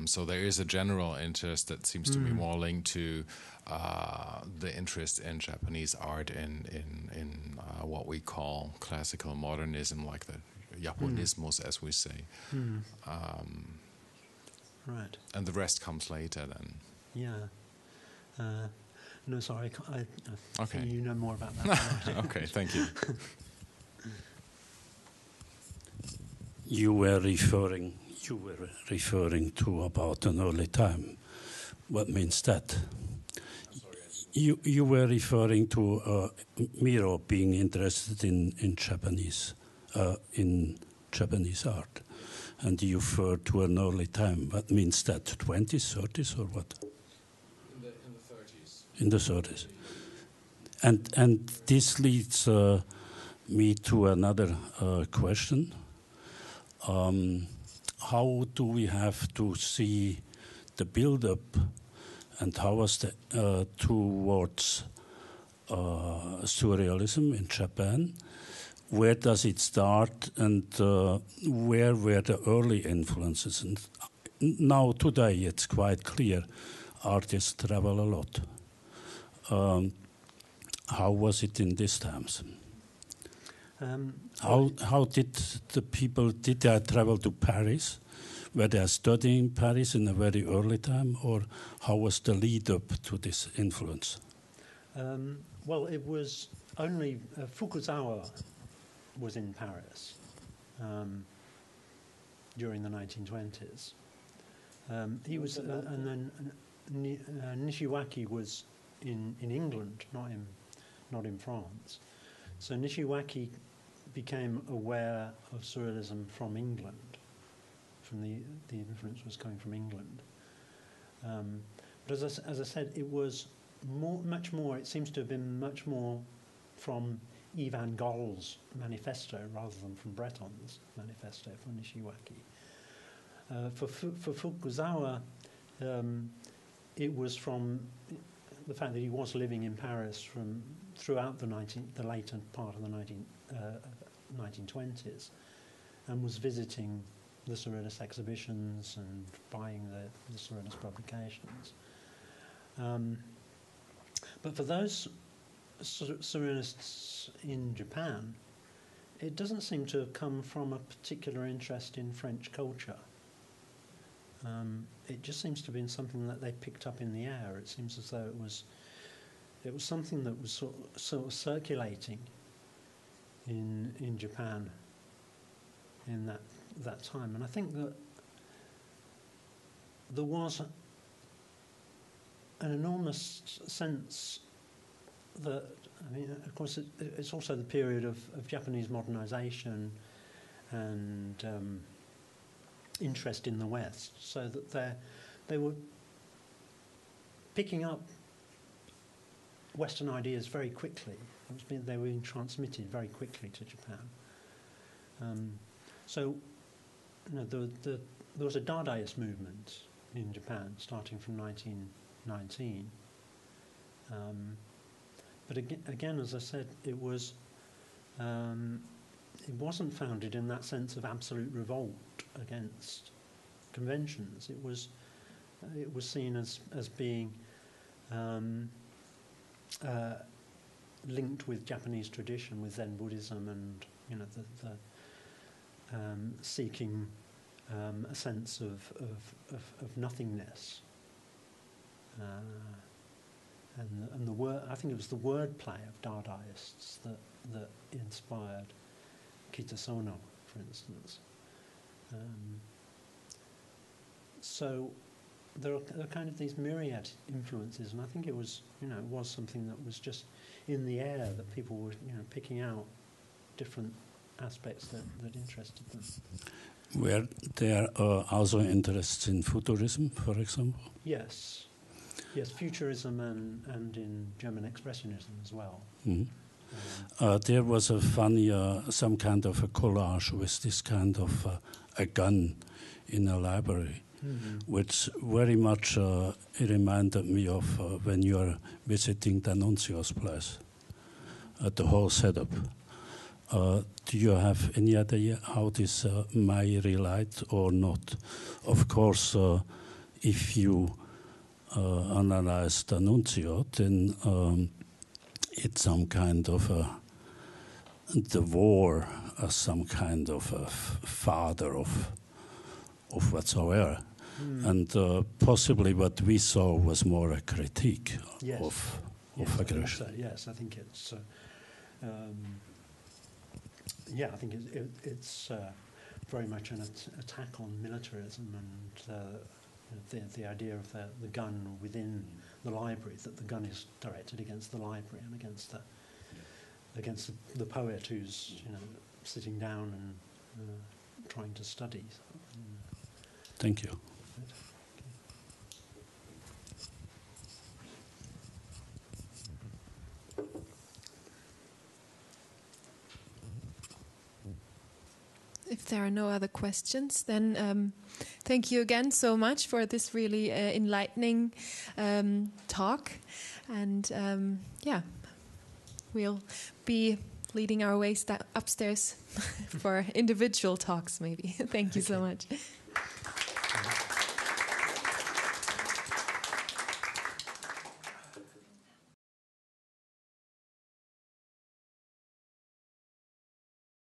So there is a general interest that seems to be more linked to the interest in Japanese art in what we call classical modernism, like the Japonismus, as we say. right. And the rest comes later then. Yeah. No, sorry. Okay. You know more about that. Okay, thank you. You were referring to about an early time. What means that? You were referring to Miró being interested in Japanese art, and you referred to an early time. What means that? 20s, 30s, or what? In the 30s. In the 30s. And this leads me to another question. How do we have to see the build-up, and how was the towards surrealism in Japan? Where does it start, and where were the early influences? And now today it's quite clear artists travel a lot. How was it in these times? How did the people, did they travel to Paris? Were they studying Paris in a very early time, or how was the lead up to this influence? Well, it was only Fukuzawa was in Paris during the 1920s. He was, and then Nishiwaki was in England, not in France. So Nishiwaki became aware of surrealism from England. From the influence was coming from England. But as I said, it was much more. It seems to have been much more from Ivan Goll's manifesto rather than from Breton's manifesto for Nishiwaki. For Fukuzawa, it was from the fact that he was living in Paris throughout the later part of the 1920s, and was visiting the Surrealist exhibitions and buying the Surrealist publications. But for those Surrealists in Japan, it doesn't seem to have come from a particular interest in French culture. It just seems to have been something that they picked up in the air. It seems as though it was something that was sort of circulating in Japan in that time. And I think that there was an enormous sense that, I mean, of course, it's also the period of Japanese modernization and interest in the West, so that they were picking up Western ideas very quickly. They were being transmitted very quickly to Japan. So, you know, there was a Dadaist movement in Japan starting from 1919. But again, as I said, it wasn't founded in that sense of absolute revolt against conventions. It was seen as being linked with Japanese tradition, with Zen Buddhism, and you know the seeking a sense of nothingness. And the word, I think it was the wordplay of Dadaists that inspired Kitasono, for instance. So there are kind of these myriad influences, and I think it was something that was just in the air, that people were picking out different aspects that interested them. Were there also interests in Futurism, for example? Yes, Futurism and in German Expressionism as well. Mm-hmm. There was a funny, some kind of a collage with this kind of a gun in a library, which very much reminded me of when you are visiting D'Annunzio's place, the whole setup. Do you have any idea how this may relate or not? Of course, if you analyze D'Annunzio, then it's some kind of the war as some kind of a father of whatsoever. And possibly what we saw was more a critique Yes. of Yes, aggression. I think so. Yes, I think it's. I think it's very much an attack on militarism and the idea of the gun within the library, that the gun is directed against the library and against the poet who's sitting down and trying to study. Thank you. If there are no other questions, then thank you again so much for this really enlightening talk. And we'll be leading our way upstairs for individual talks maybe. Thank you so much.